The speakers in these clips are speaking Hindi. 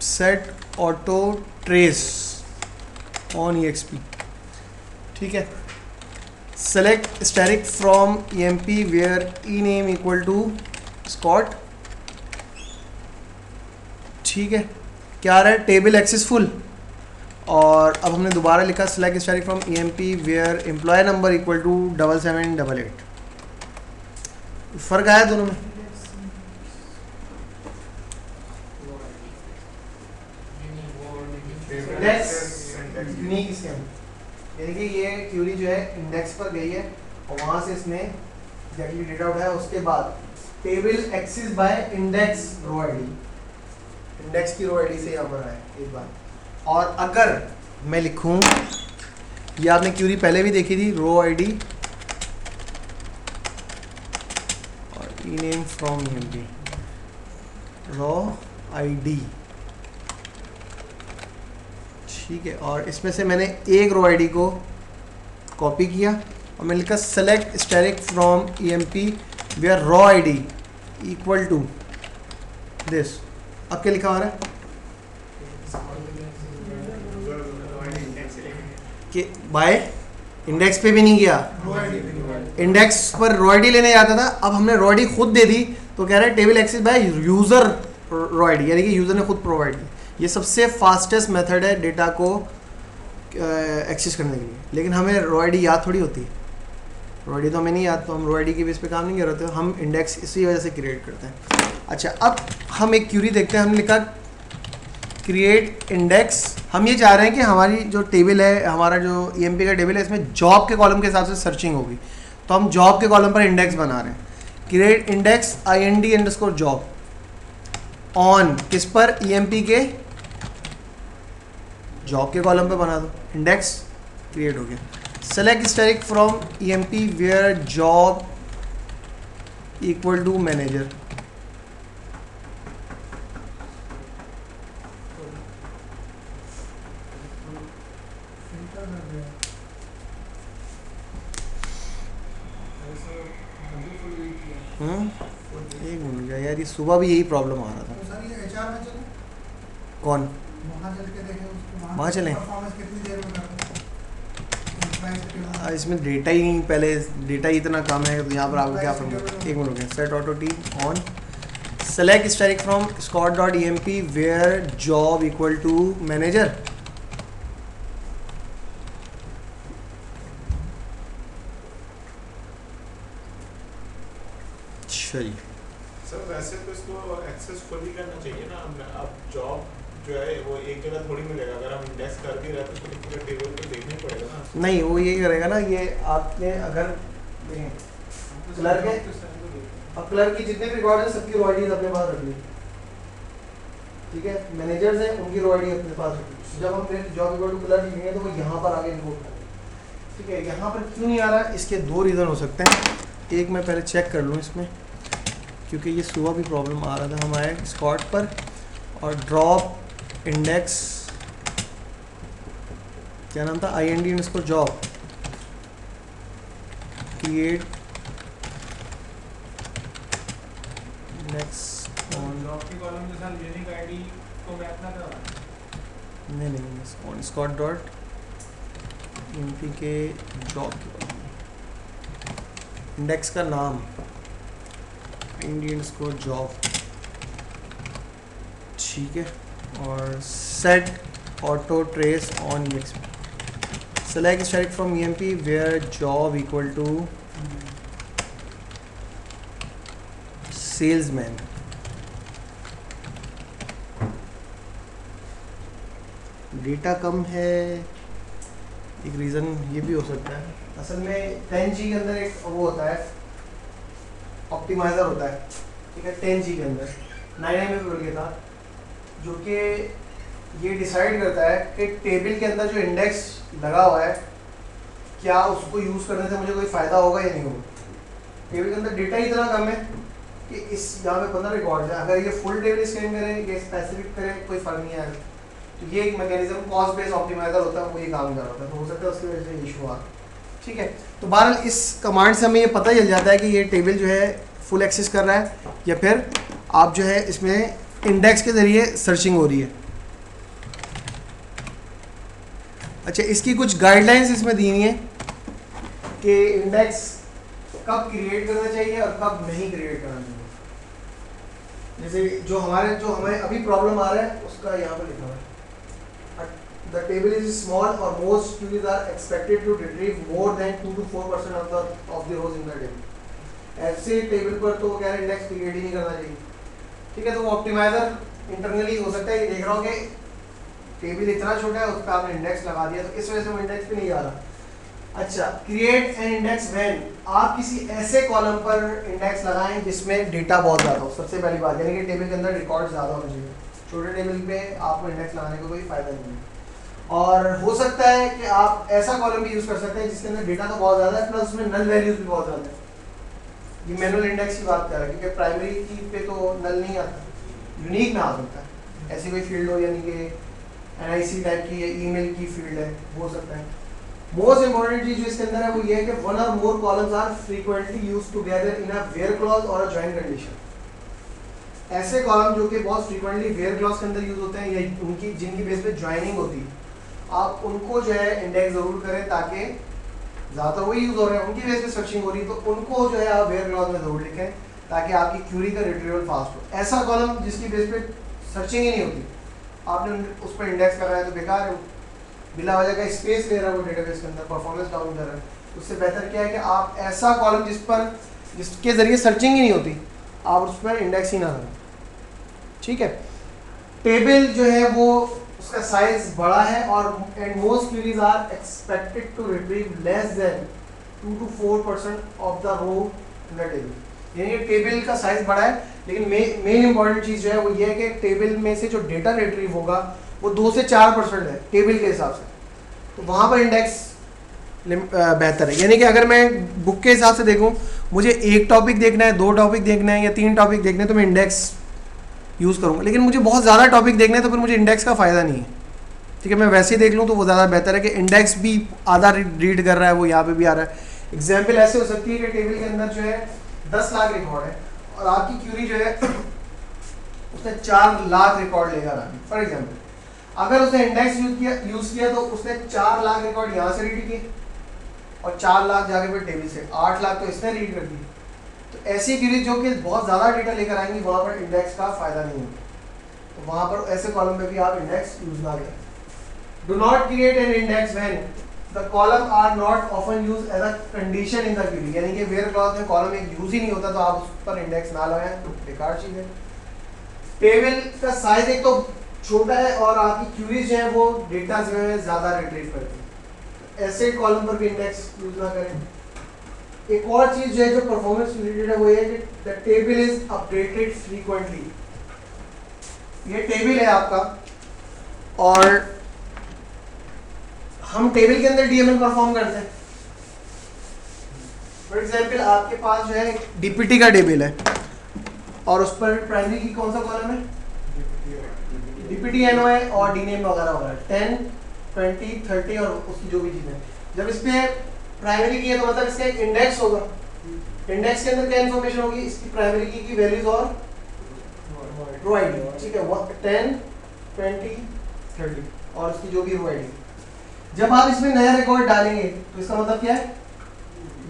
Set auto trace on EXP, ठीक है। Select static from EMP where E name equal to Scott, ठीक है। क्या आ रहा है, टेबल एक्सेस फुल। और अब हमने दोबारा लिखा select static from EMP where employ number equal to 7788। फर्क आया दोनों में? यानी कि ये क्यूरी जो है इंडेक्स पर गई है और वहां से इसने एग्जैक्टली डेटा उठाया। उसके बाद table access by index row ID, index की रो आईडी से यहाँ पर आया एक बार। और अगर मैं लिखूं, ये आपने क्यूरी पहले भी देखी थी, रो आईडी और E name from EMP, row ID, ठीक है। और इसमें से मैंने एक रो आईडी को कॉपी किया और मैंने लिखा select static from EMP where row ID equal to this. अब क्या लिखा आ रहा है कि बाय इंडेक्स पे भी नहीं गया, इंडेक्स पर रो आईडी लेने जाता था, अब हमने रो आईडी खुद दे दी तो कह रहा है table access by user row ID, यानी कि यूजर ने खुद प्रोवाइड की। ये सबसे फास्टेस्ट मेथड है डेटा को एक्सेस करने के लिए। लेकिन हमें रो आईडी याद थोड़ी होती है, रो आईडी तो हमें नहीं याद, तो हम रो आईडी के बेस पे काम नहीं कर रहे थे, हम इंडेक्स इसी वजह से क्रिएट करते हैं। अच्छा, अब हम एक क्यूरी देखते हैं। हमने लिखा क्रिएट इंडेक्स। हम ये चाह रहे हैं कि हमारी जो टेबल है, हमारा जो EMP का टेबल है, इसमें जॉब के कॉलम के हिसाब से सर्चिंग होगी, तो हम जॉब के कॉलम पर इंडेक्स बना रहे हैं। क्रिएट इंडेक्स IND_job ऑन किस पर, EMP के जॉब के कॉलम पे बना दो, इंडेक्स क्रिएट हो गया। Select static from EMP where job equal to manager, एक मिनट यार, ये सुबह भी यही प्रॉब्लम आ रहा था। तो सर ये HR में चले, कौन वहाँ चल के देखें उसको, वहाँ चलें? परफॉर्मेंस कितनी देर में करते हैं। इसमें डेटा ही नहीं, पहले डेटा ही इतना कम है तो यहाँ पर आपको क्या प्रॉब्लम। एक minute, set auto T on, select static from scott.emp where job equal to manager. चलिए सर, वैसे तो इसको एक्सेस खुद ही करना चाहिए ना। अब जॉब जो है वो एक जगह थोड़ी मिलेगा, अगर हम इंडेक्स कर भी रहे हैं तो पूरे टेबल पे देखना ही पड़ेगा ना। नहीं, वो यही करेगा ना, ये आपने अगर क्लर्क है, अब क्लर्क की जितने भी रिकॉर्ड है सबकी रो आईडी अपने पास रख ली, ठीक है। मैनेजर्स हैं, उनकी रो आईडी अपने पास रख ली। जब हम जॉब इक्वल टू क्लर्क लिखेंगे तो वो यहाँ पर आगे इनको उठाएंगे, ठीक है। यहाँ पर क्यों नहीं आ रहा, इसके दो रीज़न हो सकते हैं। एक मैं पहले चेक कर लूँ इसमें, क्योंकि ये सुबह भी प्रॉब्लम आ रहा था। हम आए स्कॉट पर और ड्रॉप इंडेक्स, क्या नाम था, IND_job create index on job के कॉलम के साथ यूनिक आईडी को मैप ना करवाना। नहीं ऑन scott.emp के जॉब के कॉलम, इंडेक्स का नाम IND_job, ठीक है। और set auto trace on EXP, select static from EMP where job equal to salesman. Data कम है, एक रीज़न ये भी हो सकता है। असल में 10G के अंदर एक वो होता है, ऑप्टिमाइज़र होता है, ठीक है। 10G के अंदर 99 में बदल गया था, जो कि ये डिसाइड करता है कि टेबल के अंदर जो इंडेक्स लगा हुआ है क्या उसको यूज़ करने से मुझे कोई फ़ायदा होगा या नहीं होगा। टेबल के अंदर डेटा इतना कम है कि इस यहाँ पे 15 रिकॉर्ड है, अगर ये फुल टेबल स्कैन करें या स्पेसिफिक करें कोई फ़र्क नहीं आएगा। तो ये एक मैकेनिज्म कॉस्ट बेस्ड ऑप्टिमाइज़र होता है, वो ये काम कर रहा होता है, तो हो सकता है उसकी वजह से इशू आ, ठीक है। तो बहरहाल इस कमांड से हमें ये पता चल जाता है कि ये टेबल जो है फुल एक्सेस कर रहा है या फिर आप जो है इसमें इंडेक्स के ज़रिए सर्चिंग हो रही है। अच्छा, इसकी कुछ गाइडलाइंस इसमें दी हुई हैं कि इंडेक्स कब क्रिएट करना चाहिए और कब नहीं क्रिएट करना चाहिए। जैसे जो हमें अभी प्रॉब्लम आ रहा है उसका यहाँ पर लिखा हुआ है, द टेबल इज स्मॉल और most queries are expected to retrieve more than 2 to 4% of the rows in the table. ऐसे टेबल पर तो क्या है, इंडेक्स क्रिएट ही नहीं करना चाहिए। ठीक है, तो वो ऑप्टिमाइजर इंटरनली हो सकता है ये देख रहा हो कि टेबल इतना छोटा है उस पर आपने इंडेक्स लगा दिया, तो इस वजह से वो इंडेक्स पे नहीं आ रहा। अच्छा, क्रिएट एन इंडेक्स व्हेन, आप किसी ऐसे कॉलम पर इंडेक्स लगाएं जिसमें डेटा बहुत ज़्यादा हो। सबसे पहली बात, यानी कि टेबल के अंदर रिकॉर्ड ज़्यादा होना चाहिए। छोटे टेबल पे आपको इंडेक्स लगाने का कोई फ़ायदा नहीं है। और हो सकता है कि आप ऐसा कॉलम भी यूज़ कर सकते हैं जिसके अंदर डेटा तो बहुत ज़्यादा है, प्लस उसमें नल वैल्यूज़ भी बहुत ज़्यादा है। ये मैनुअल इंडेक्स की बात कर रहा है, क्योंकि प्राइमरी की पे तो नल नहीं आता, यूनिक में आ सकता है। ऐसी कोई फील्ड हो, यानी कि NIC टाइप की या ईमेल की फील्ड है, हो सकता है। मोस्ट इंपॉर्टेंट चीज जो इसके अंदर है वो ये है कि one or more columns are frequently used together in a where clause or a join condition. ऐसे कॉलम जो कि बहुत फ्रीक्वेंटली वेयर क्लॉज के अंदर यूज होते हैं या उनकी जिनकी बेस पे ज्वाइनिंग होती है, आप उनको जो है इंडेक्स जरूर करें, ताकि ज़्यादातर वही यूज हो रहे हैं, उनकी बेस पे सर्चिंग हो रही है, तो उनको जो है आप वेयर क्लॉज में जरूर लिखें ताकि आपकी क्यूरी का रिट्रीवल फास्ट हो। ऐसा कॉलम जिसकी बेस पे सर्चिंग ही नहीं होती, आपने उस पर इंडेक्स कराया तो बेकार है, बिला वजह का स्पेस ले रहा है वो डेटाबेस के अंदर, परफॉर्मेंस डाउन कर रहा है। उससे बेहतर क्या है कि आप ऐसा कॉलम जिसके ज़रिए सर्चिंग ही नहीं होती, आप उस पर इंडेक्स ही ना करें। ठीक है, टेबल जो है वो उसका साइज बड़ा है और and most queries are expected to retrieve less than 2 to 4% of the row in the table. यानी टेबल का साइज बड़ा है, लेकिन मेन इंपॉर्टेंट चीज़ जो है वो ये है कि टेबल में से जो डेटा रिट्रीव होगा वो 2 से 4% है टेबल के हिसाब से, तो वहाँ पर इंडेक्स बेहतर है। यानी कि अगर मैं बुक के हिसाब से देखूँ, मुझे एक टॉपिक देखना है, 2 टॉपिक देखना है या 3 टॉपिक देखने हैं, तो मैं इंडेक्स यूज़ करूँगा। लेकिन मुझे बहुत ज़्यादा टॉपिक देखना है तो फिर मुझे इंडेक्स का फ़ायदा नहीं है। ठीक है, मैं वैसे ही देख लूँ तो वो ज़्यादा बेहतर है कि इंडेक्स भी आधा रीड कर रहा है, वो यहाँ पे भी आ रहा है। एग्जाम्पल ऐसे हो सकती है कि टेबल के अंदर जो है 10 लाख रिकॉर्ड है और आपकी क्यूरी जो है उसने 4 लाख रिकॉर्ड लेकर आ गई। फॉर एग्जाम्पल, अगर उसने इंडेक्स यूज़ किया तो उसने 4 लाख रिकॉर्ड यहाँ से रीड किए और 4 लाख जाके फिर टेबल से 8 लाख तो इसने रीड कर दिए। तो ऐसी क्यूरी जो कि बहुत ज़्यादा डेटा लेकर आएंगी, वहाँ पर इंडेक्स का फ़ायदा नहीं होता, तो वहाँ पर ऐसे कॉलम में भी आप इंडेक्स यूज़ ना करें। Do not create an index when the column are not often use as a condition in the query. यानी कि वेयर क्लॉज में कॉलम एक यूज ही नहीं होता, तो आप उस पर इंडेक्स ना लगाएं, तो बेकार चीज़ है। टेबल का साइज एक तो छोटा है और आपकी क्यूरीज जो है वो डेटा जो है ज़्यादा रिट्रीव करती है, ऐसे कॉलम पर भी इंडेक्स यूज ना करें। एक और चीज़ जो है जो परफॉर्मेंस रिलेटेड है वो ये है कि the table is updated frequently. ये टेबल है आपका और हम टेबल के अंदर डीएमएल परफॉर्म करते हैं। फॉर एग्जांपल, आपके पास जो है डीपीटी का टेबल है और उस पर प्राइमरी की कौन सा कॉलम है, डीपीटी एनओ है और डीनेम वगैरह वगैरह 10, 20, 30 और उसकी जो भी चीज़ें। जब इस पे प्राइमरी की है तो मतलब इसका एक इंडेक्स होगा। इंडेक्स के अंदर क्या इन्फॉर्मेशन होगी, इसकी प्राइमरी की वैल्यूज और रो आईडी। ठीक है, 10, 20, 30 और उसकी जो भी रो आईडी। जब आप इसमें नया रिकॉर्ड डालेंगे तो इसका मतलब क्या है,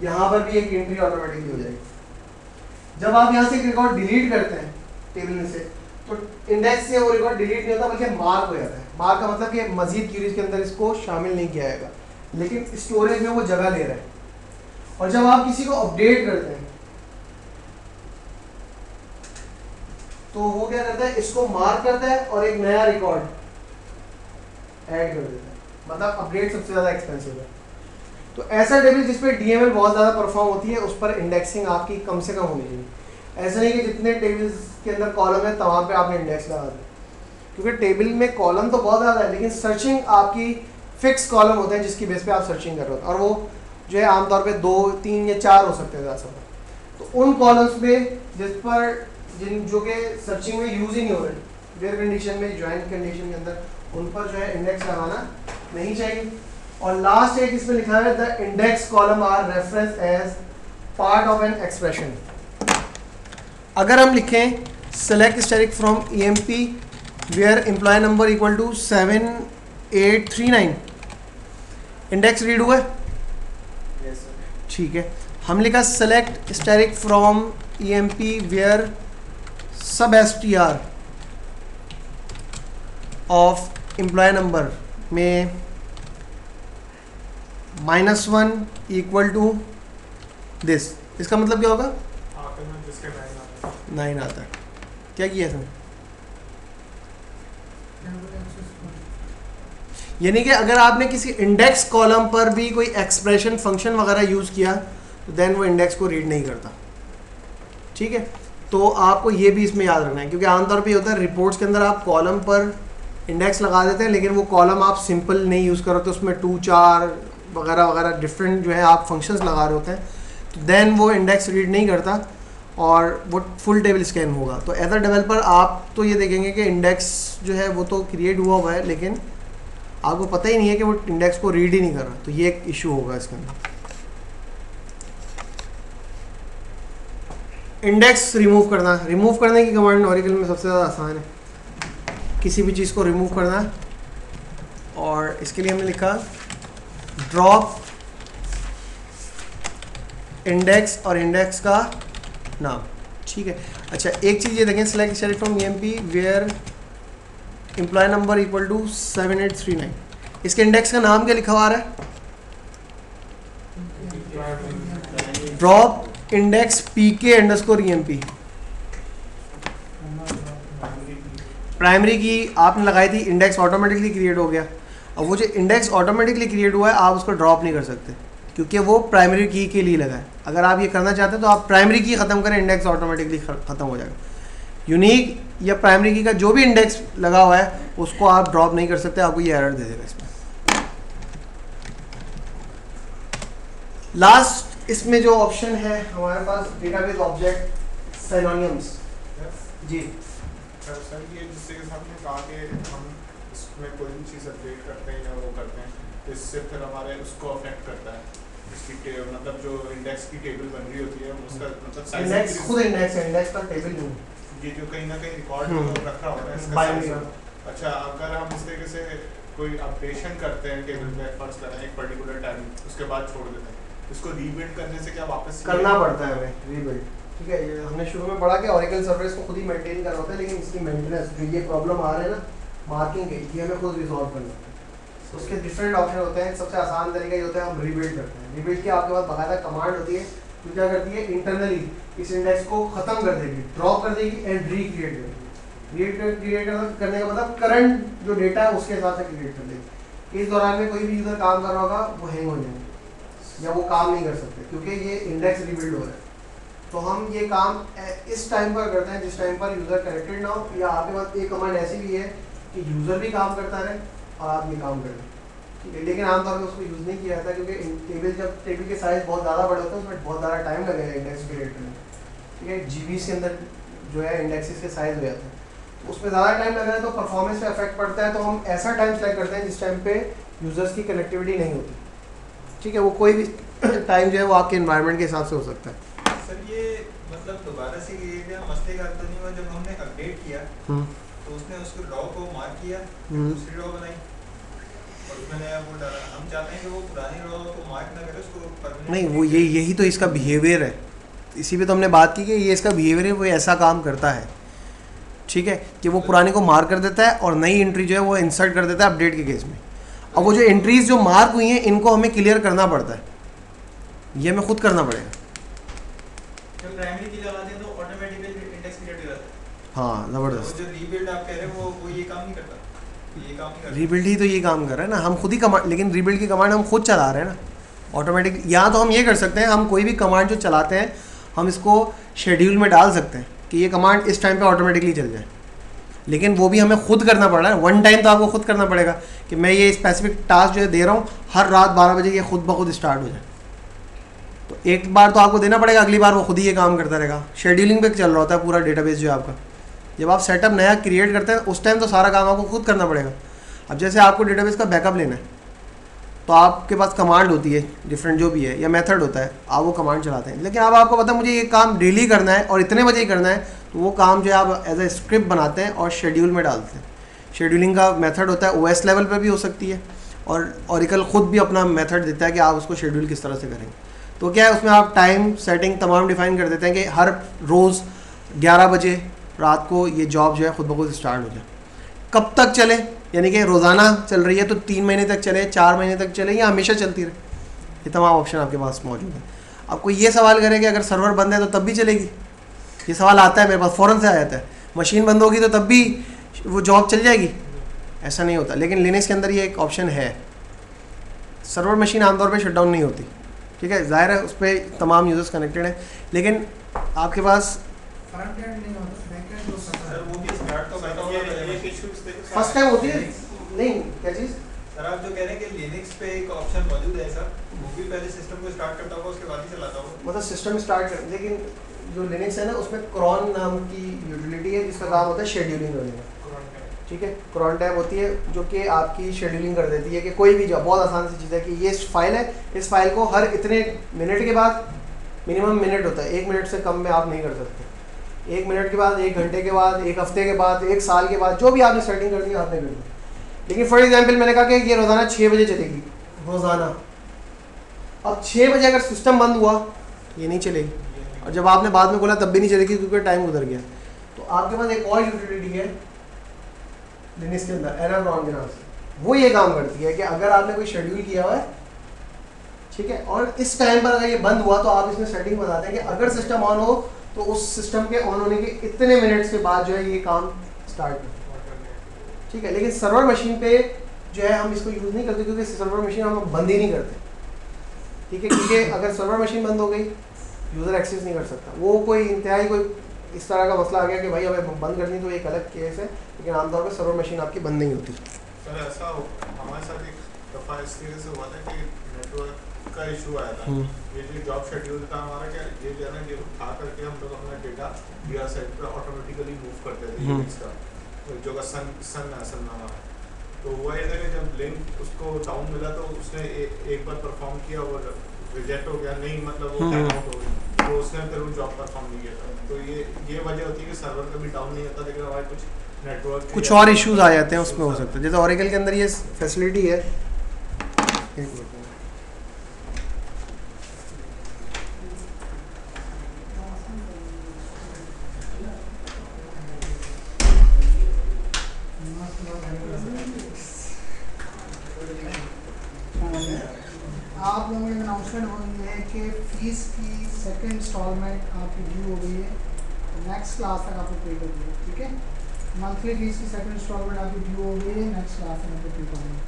यहाँ पर भी एक एंट्री ऑटोमेटिकली हो जाएगी। जब आप यहाँ से एक रिकॉर्ड डिलीट करते हैं टेबल में से, तो इंडेक्स से वो रिकॉर्ड डिलीट नहीं होता बल्कि मार्क हो जाता है। मार्क का मतलब कि मजीद क्यूरीज के अंदर इसको शामिल नहीं किया जाएगा, लेकिन स्टोरेज में वो जगह ले रहा है। और जब आप किसी को अपडेट करते हैं तो वो क्या करता है, इसको मार्क करता है और एक नया रिकॉर्ड ऐड कर देता है। मतलब अपडेट सबसे ज़्यादा एक्सपेंसिव है। तो ऐसा टेबल जिस पे डीएमएल बहुत ज़्यादा परफॉर्म होती है, उस पर इंडेक्सिंग आपकी कम से कम होनी चाहिए। ऐसा नहीं कि जितने टेबल्स के अंदर कॉलम है तमाम पे आपने इंडेक्स लगा दिया, क्योंकि टेबल में कॉलम तो बहुत ज़्यादा है लेकिन सर्चिंग आपकी फिक्स कॉलम होते हैं जिसकी बेस पे आप सर्चिंग कर रहे हो, और वो जो है आमतौर पे 2, 3 या 4 हो सकते हैं ज़्यादा से। तो उन कॉलम्स में जो कि सर्चिंग में यूज़ ही नहीं हो रहे, वेयर कंडीशन में, ज्वाइन कंडीशन के अंदर, उन पर जो है इंडेक्स लगाना नहीं चाहिए। और लास्ट एक इसमें लिखा है, the index column are reference as part of an expression. अगर हम लिखें select static from EMP where employ number equal to 7839, index read हुआ है? Yes sir. ठीक है, हम लिखा select static from EMP where sub str of employ number में -1 इक्वल टू दिस। इसका मतलब क्या होगा? आखिर में जिसके 9 आता है। 9 आता है। क्या किया इसमें? टेबल एक्सेस खोल। यानी कि अगर आपने किसी इंडेक्स कॉलम पर भी कोई एक्सप्रेशन फंक्शन वगैरह यूज़ किया तो देन वो इंडेक्स को रीड नहीं करता। ठीक है, तो आपको ये भी इसमें याद रखना है, क्योंकि आमतौर पे ये होता है रिपोर्ट्स के अंदर आप कॉलम पर इंडेक्स लगा देते हैं, लेकिन वो कॉलम आप सिंपल नहीं यूज़ कर रहे होते, उसमें 2 4 वगैरह वगैरह डिफरेंट जो है आप फंक्शंस लगा रहे होते हैं, तो देन वो इंडेक्स रीड नहीं करता और वो फुल टेबल स्कैन होगा। तो एज अ डेवलपर आप तो ये देखेंगे कि इंडेक्स जो है वो तो क्रिएट हुआ है, लेकिन आपको पता ही नहीं है कि वो इंडेक्स को रीड ही नहीं कर रहा, तो ये एक इशू होगा इसके अंदर। इंडेक्स रिमूव करना, रिमूव करने की कमांड ऑरिकल में सबसे ज़्यादा आसान है, किसी भी चीज़ को रिमूव करना, और इसके लिए हमने लिखा ड्रॉप इंडेक्स और इंडेक्स का नाम। ठीक है, अच्छा एक चीज़ ये देखें, select static from EMP where employ number equal to 7839, इसके इंडेक्स का नाम क्या लिखा हुआ आ रहा है? Drop index PK_EMP। प्राइमरी की आपने लगाई थी, इंडेक्स ऑटोमेटिकली क्रिएट हो गया। अब वो जो इंडेक्स ऑटोमेटिकली क्रिएट हुआ है आप उसको ड्रॉप नहीं कर सकते, क्योंकि वो प्राइमरी की के लिए लगा है। अगर आप ये करना चाहते हैं तो आप प्राइमरी की ख़त्म करें, इंडेक्स ऑटोमेटिकली ख़त्म हो जाएगा। यूनिक या प्राइमरी की का जो भी इंडेक्स लगा हुआ है उसको आप ड्रॉप नहीं कर सकते, आपको ये एरर दे देगा इसमें। लास्ट इसमें जो ऑप्शन है हमारे पास डेटाबेस ऑब्जेक्ट सिनोनिम्स। जी सर ये जिससे कि आपने कहा कि हम इसमें कोई भी चीज़ अपडेट करते हैं या वो करते हैं तो इससे फिर हमारे उसको अफेक्ट करता है, इसकी मतलब जो इंडेक्स की टेबल बन रही होती है उसका मतलब साइज इंडेक्स खुद इंडेक्स है, इंडेक्स का टेबल नहीं है। ये जो कहीं ना कहीं रिकॉर्ड रखा होता है इसका बाइनरी size। अच्छा, अगर हम इस तरीके से कोई अपडेशन करते हैं टेबल में, फर्स्ट करें एक पर्टिकुलर टाइम, उसके बाद छोड़ देते हैं, इसको रीबिल्ड करने से क्या वापस करना पड़ता है हमें रीबिल्ड। ठीक है, ये हमने शुरू में पढ़ा कि ऑरेकल सर्विस को खुद ही मेंटेन करना होता है, लेकिन इसकी मेंटेनेंस जो ये प्रॉब्लम आ रहा है ना मार्किंग के, ये हमें खुद रिजॉल्व करना होता है। तो उसके डिफरेंट ऑप्शन होते हैं। सबसे आसान तरीका ये होता है हम रीबिल्ड करते हैं। रीबिल्ड की आपके पास बाकायदा कमांड होती है जो क्या करती है, इंटरनली इस इंडेक्स को खत्म कर देगी, ड्रॉप कर देगी एंड रीक्रिएट कर देगी। क्रिएट करने का मतलब करंट जो डेटा है उसके हिसाब से क्रिएट कर देगी। इस दौरान में कोई भी यूजर काम कर रहा होगा वो हैंग हो जाएंगे या वो काम नहीं कर सकते, क्योंकि ये इंडेक्स रीबिल्ड हो रहा है। तो हम ये काम इस टाइम पर करते हैं जिस टाइम पर यूज़र कनेक्टेड ना हो, या आपके पास एक कमांड ऐसी भी है कि यूज़र भी काम करता रहे और आप ये काम करें। ठीक है, लेकिन आमतौर पर उसको यूज़ नहीं किया जाता, क्योंकि जब टेबल के साइज़ बहुत ज़्यादा बड़े होते हैं उसमें बहुत ज़्यादा टाइम लगेगा इंडेक्स क्रिएट करने में। ठीक है, GB के अंदर जो है इंडेक्सेस के साइज़ हो जाते हैं, तो उसमें ज़्यादा टाइम लग रहा है तो परफॉर्मेंस पे अफेक्ट पड़ता है। तो हम ऐसा टाइम सेलेक्ट करते हैं जिस टाइम पे यूज़र्स की कनेक्टिविटी नहीं होती। ठीक है, वो कोई भी टाइम जो है वो आपके एनवायरनमेंट के हिसाब से हो सकता है। सर ये मतलब दोबारा से ये क्या मसले का तो नहीं हुआ, जब हमने अपडेट किया तो उसने उसको रॉ को मार्क किया, दूसरी रॉ बनाई और उसमें नया वो डाला। हम चाहते हैं कि वो पुरानी रॉ को मार्क ना करे, उसको परमानेंट नहीं, वो यही तो इसका बिहेवियर है। इसी पे तो हमने बात की कि ये इसका बिहेवियर है, वो ऐसा काम करता है। ठीक है, कि वो पुराने को मार्क कर देता है और नई एंट्री जो है वो इंसर्ट कर देता है अपडेट के केस में। अब वो जो एंट्रीज जो मार्क हुई हैं इनको हमें क्लियर करना पड़ता है, ये हमें खुद करना पड़ेगा। जब प्राइमरी की लगाते हैं तो ऑटोमेटिकली इंडेक्स क्रिएट हो जाता है। हाँ, ज़बरदस्त। वो जो रीबिल्ड आप कह रहे हैं वो ये काम नहीं करता, ये काम नहीं करता। रीबिल्ड ही तो ये काम कर रहा है ना, हम खुद ही कमांड, लेकिन रीबिल्ड की कमांड हम खुद चला रहे हैं ना ऑटोमेटिक। यहाँ तो हम ये कर सकते हैं, हम कोई भी कमांड जो चलाते हैं हम इसको शेड्यूल में डाल सकते हैं कि ये कमांड इस टाइम पे ऑटोमेटिकली चल जाए, लेकिन वो भी हमें खुद करना पड़ रहा है। वन टाइम तो आपको खुद करना पड़ेगा कि मैं ये स्पेसिफिक टास्क जो है दे रहा हूँ, हर रात 12 बजे ये खुद ब खुद स्टार्ट हो जाए। तो एक बार तो आपको देना पड़ेगा, अगली बार वो खुद ही ये काम करता रहेगा। शेड्यूलिंग पे चल रहा होता है पूरा डेटाबेस जो है आपका। जब आप सेटअप नया क्रिएट करते हैं उस टाइम तो सारा काम आपको खुद करना पड़ेगा। अब जैसे आपको डेटाबेस का बैकअप लेना है तो आपके पास कमांड होती है डिफरेंट जो भी है, या मेथड होता है, आप वो कमांड चलाते हैं। लेकिन अब आपको पता है मुझे ये काम डेली करना है और इतने बजे ही करना है, तो वो काम जो है आप एज ए स्क्रिप्ट बनाते हैं और शेड्यूल में डालते हैं। शेड्यूलिंग का मेथड होता है OS लेवल पर भी हो सकती है और ऑरिकल खुद भी अपना मेथड देता है कि आप उसको शेड्यूल किस तरह से करेंगे। तो क्या है उसमें आप टाइम सेटिंग तमाम डिफाइन कर देते हैं कि हर रोज़ 11 बजे रात को ये जॉब जो है खुद ब खुद स्टार्ट हो जाए। कब तक चले, यानी कि रोज़ाना चल रही है तो 3 महीने तक चले, 4 महीने तक चले, या हमेशा चलती रहे, ये तमाम ऑप्शन आपके पास मौजूद है। आपको ये सवाल करें कि अगर सर्वर बंद है तो तब भी चलेगी, ये सवाल आता है मेरे पास, फ़ौरन से आ जाता है। मशीन बंद होगी तो तब भी वो जॉब चल जाएगी, ऐसा नहीं होता। लेकिन लिनक्स के अंदर ये एक ऑप्शन है, सर्वर मशीन आमतौर पे शट डाउन नहीं होती, ठीक है, ज़ाहिर है उस पर तमाम यूज़र्स कनेक्टेड हैं, लेकिन आपके पास फ्रंट एंड नहीं होता, बैक एंड हो सकता सर है। वो भी स्टार्ट तो करता होगा पहले। फर्स्ट टाइम होती है नहीं, क्या चीज़? सर आप जो कह रहे हैं कि लिनक्स पे एक ऑप्शन मौजूद है सर, वो भी पहले सिस्टम को स्टार्ट करता होगा उसके बाद ही चलाता होगा। मतलब सिस्टम स्टार्ट कर, लेकिन जो लिनक्स है ना उसमें क्रॉन नाम की यूटिलिटी है जिसका काम होता है शेड्यूलिंग करने का, ठीक है। क्रॉन टैब होती है जो कि आपकी शेड्यूलिंग कर देती है कि कोई भी जॉब, बहुत आसान सी चीज़ है कि ये फाइल है, इस फाइल को हर इतने मिनट के बाद, मिनिमम मिनट होता है, 1 मिनट से कम में आप नहीं कर सकते, 1 मिनट के बाद, 1 घंटे के बाद, 1 हफ्ते के बाद, 1 साल के बाद, जो भी आपने सेटिंग कर दी आपने कर दी। लेकिन फॉर एग्जाम्पल मैंने कहा कि ये रोज़ाना 6 बजे चलेगी, रोज़ाना। अब 6 बजे अगर सिस्टम बंद हुआ ये नहीं चलेगी, और जब आपने बाद में बोला तब भी नहीं चलेगी क्योंकि टाइम गुजर गया। तो आपके पास एक और यूटिलिटी है लिनक्स के अंदर, एनाक्रॉन के नाम से, वो ये काम करती है कि अगर आपने कोई शेड्यूल किया हुआ है, ठीक है, और इस टाइम पर अगर ये बंद हुआ तो आप इसमें सेटिंग बताते हैं कि अगर सिस्टम ऑन हो तो उस सिस्टम के ऑन होने के इतने मिनट्स के बाद जो है ये काम स्टार्ट करें, ठीक है। लेकिन सर्वर मशीन पे जो है हम इसको यूज़ नहीं करते क्योंकि सर्वर मशीन हम बंद ही नहीं करते, ठीक है, क्योंकि अगर सर्वर मशीन बंद हो गई यूज़र एक्सेस नहीं कर सकता। वो कोई इंतहाई कोई इस तरह का मसला आ गया कि भाई हमें बंद करनी तो एक अलग केस है, लेकिन आमतौर पर सर्वर मशीन आपकी बंद नहीं होती। सर ऐसा हमारे साथ एक दफ़ा इस तरीके से हुआ था कि नेटवर्क का इशू आया था। ये जो जॉब शेड्यूल था हमारा, क्या ये जो है ना, ये उठा करके हम लोग अपना डेटा VR साइट पर ऑटोमेटिकली मूव करते थे लिनक्स का, तो जो का सन नाम है। तो हुआ ये था कि जब लिंक उसको डाउन मिला तो उसने एक बार परफॉर्म किया और रिजेक्ट हो गया, नहीं मतलब वो टाइम आउट हो गई, तो उसने फिर वो जॉब परफॉर्म नहीं किया था। तो ये वजह होती है कि सर्वर कभी डाउन नहीं होता, लेकिन हमारे कुछ नेटवर्क कुछ और इश्यूज आ जाते हैं उसमें, हो सकता है। जैसे ऑरेकल के अंदर ये फैसिलिटी है, आप लोगों की अनाउंसमेंट हुई है कि फीस की सेकंड इंस्टॉलमेंट आपकी ड्यू हो गई है, नेक्स्ट क्लास तक आपको पे कर दिया, ठीक है। मंथली फीस की सेकंड इंस्टॉलमेंट आपकी ड्यू हो गई है, नेक्स्ट क्लास तक आपको पे करनी है।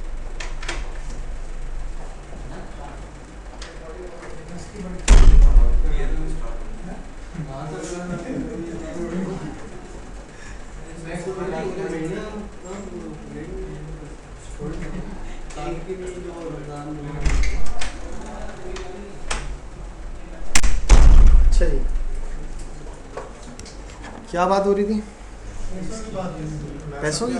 अच्छा जी, क्या बात हो रही थी? पैसों की?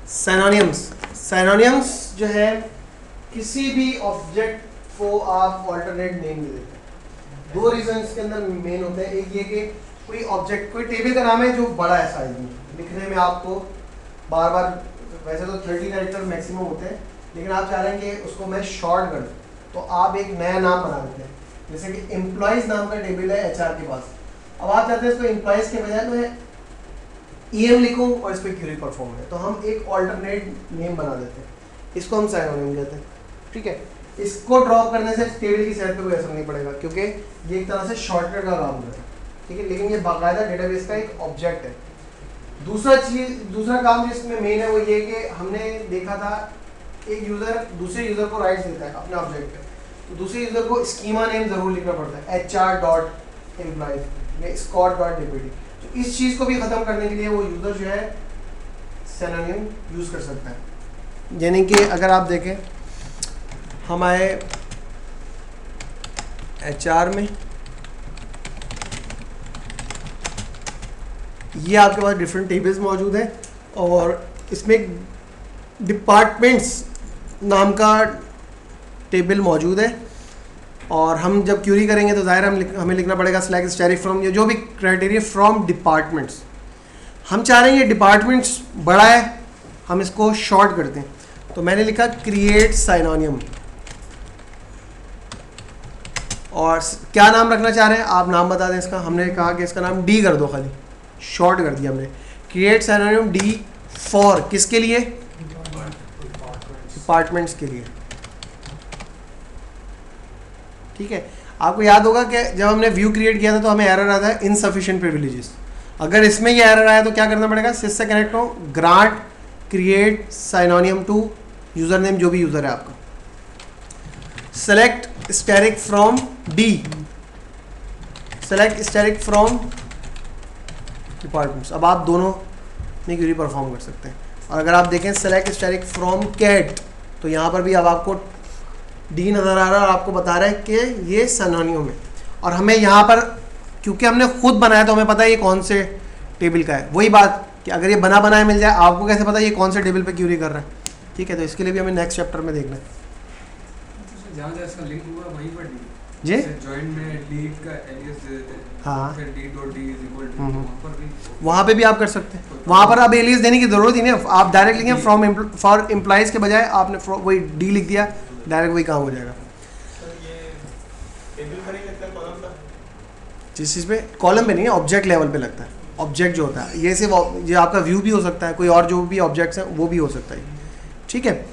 साइनोनियम्स जो है किसी भी ऑब्जेक्ट को आप ऑल्टरनेट नेम दे देते हैं। 2 रीजन इसके अंदर मेन होते हैं। एक ये कि कोई ऑब्जेक्ट, कोई टेबल का नाम है जो बड़ा है साइज में, लिखने में आपको बार बार, वैसे तो 30 कैरेक्टर मैक्सिमम होते हैं, लेकिन आप चाह रहे हैं कि उसको मैं शॉर्ट कर दूँ, तो आप एक नया नाम बना देते हैं। जैसे कि एम्प्लॉयज़ नाम का टेबल है HR के पास, अब आप चाहते हैं इसको एम्प्लॉयज़ के बजाय मैं EM लिखूं और इस पर क्यूरी परफॉर्म है, तो हम एक ऑल्टरनेट नेम बना देते हैं, इसको हम साइनोनिम कहते हैं, ठीक है। इसको ड्रॉप करने से टेबल की सेट पे कोई असर नहीं पड़ेगा क्योंकि ये एक तरह से शॉर्टकट का काम करता है, ठीक है, लेकिन ये बाकायदा डेटाबेस का एक ऑब्जेक्ट है। दूसरा काम जिसमें मेन है वो ये कि हमने देखा था एक यूज़र दूसरे यूज़र को राइट्स देता है अपने ऑब्जेक्ट पे, तो दूसरे यूज़र को स्कीमा नेम ज़रूर लिखना पड़ता है, HR.employees या Scott.deputy। तो इस चीज़ को भी ख़त्म करने के लिए वो यूज़र जो है सिनोनिम यूज़ कर सकता है। यानी कि अगर आप देखें हम आए HR में, ये आपके पास डिफरेंट टेबल्स मौजूद हैं और इसमें डिपार्टमेंट्स नाम का टेबल मौजूद है, और हम जब क्यूरी करेंगे तो ज़ाहिर हमें लिखना पड़ेगा सिलेक्ट स्टैटिक फ्रॉम, ये जो भी क्राइटेरिया फ्रॉम डिपार्टमेंट्स। हम चाह रहे हैं ये डिपार्टमेंट्स बड़ा है हम इसको शॉर्ट करते हैं, तो मैंने लिखा क्रिएट साइनोनियम, और क्या नाम रखना चाह रहे हैं आप, नाम बता दें इसका। हमने कहा कि इसका नाम डी कर दो, खाली शॉर्ट कर दिया हमने। क्रिएट साइनोनियम डी फॉर किसके लिए, डिपार्टमेंट्स के लिए। ठीक है, आपको याद होगा कि जब हमने व्यू क्रिएट किया था तो हमें एरर आता है इनसफिशिएंट प्रिविलेजेस। अगर इसमें ये एरर आया तो क्या करना पड़ेगा, सिस से कनेक्ट हो, grant create synonym to user name, जो भी यूजर है आपका, select static from D, select static from departments. अब आप दोनों में क्वेरी परफॉर्म कर सकते हैं। और अगर आप देखें सेलेक्ट स्टैटिक फ्रॉम कैट, तो यहाँ पर भी अब आपको डी नज़र आ रहा है और आपको बता रहा है कि ये साइनोनियम है। और हमें यहाँ पर क्योंकि हमने खुद बनाया तो हमें पता है ये कौन से टेबल का है। वही बात कि अगर ये बना बनाया मिल जाए, आपको कैसे पता ये कौन से टेबल पे क्यूरी कर रहा है। ठीक है, तो इसके लिए भी हमें नेक्स्ट चैप्टर में देखना है। जहाँ जहाँ इसका लिंक हुआ वहीं पर जी जॉइन में लीड का एलियास दे देते हैं, हाँ, फिर d.d इज इक्वल टू वहाँ पर भी वहाँ पे भी आप कर सकते हैं। वहाँ पर अब एलियस देने की ज़रूरत ही नहीं है, आप डायरेक्ट लिखें फ्रॉम फॉर एम्प्लॉइज के बजाय आपने वही डी लिख दिया, डायरेक्ट वही काम हो जाएगा। सर ये टेबल पर ही लगता है, कॉलम पर? जिस चीज़ पे कॉलम पे नहीं है, ऑब्जेक्ट लेवल पे लगता है। ऑब्जेक्ट जो होता है ये सिर्फ ये आपका व्यू भी हो सकता है, कोई और जो भी ऑब्जेक्ट्स हैं वो भी हो सकता है। ठीक है,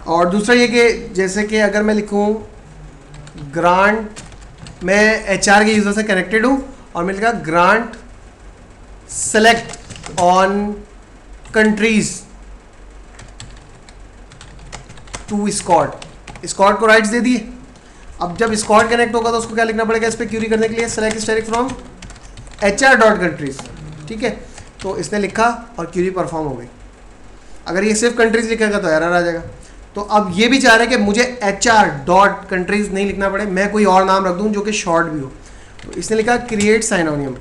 और दूसरा ये कि जैसे कि अगर मैं लिखूँ ग्रांट, मैं एचआर के यूज़र से कनेक्टेड हूँ और मैं लिखा grant select on countries to Scott, Scott को राइट्स दे दिए। अब जब स्कॉट कनेक्ट होगा तो उसको क्या लिखना पड़ेगा, इस पर क्यूरी करने के लिए select static from HR dot countries. ठीक है, तो इसने लिखा और क्यूरी परफॉर्म हो गई। अगर ये सिर्फ कंट्रीज लिखेगा तो एरर आ जाएगा। तो अब ये भी चाह रहे हैं कि मुझे एचआर डॉट कंट्रीज नहीं लिखना पड़े, मैं कोई और नाम रख दूं जो कि शॉर्ट भी हो। तो इसने लिखा क्रिएट साइनोनियम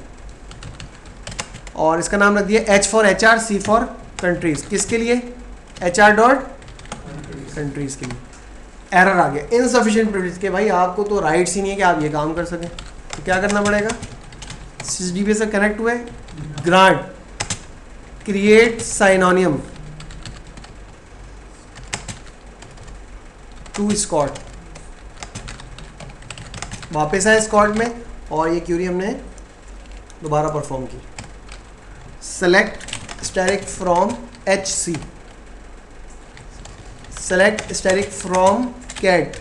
और इसका नाम रख दिया H for HR, C for countries. किसके लिए, एचआर डॉट कंट्रीज के लिए। एरर आ गया इनसफिशिएंट प्रिविलेज के, भाई आपको तो राइट्स ही नहीं है कि आप ये काम कर सकें। तो क्या करना पड़ेगा, सिसडीबी से कनेक्ट हुए, grant create synonym to Scott, वापस आए स्कॉट में और ये क्यूरी हमने दोबारा परफॉर्म की। Select static from H C, select static from cat,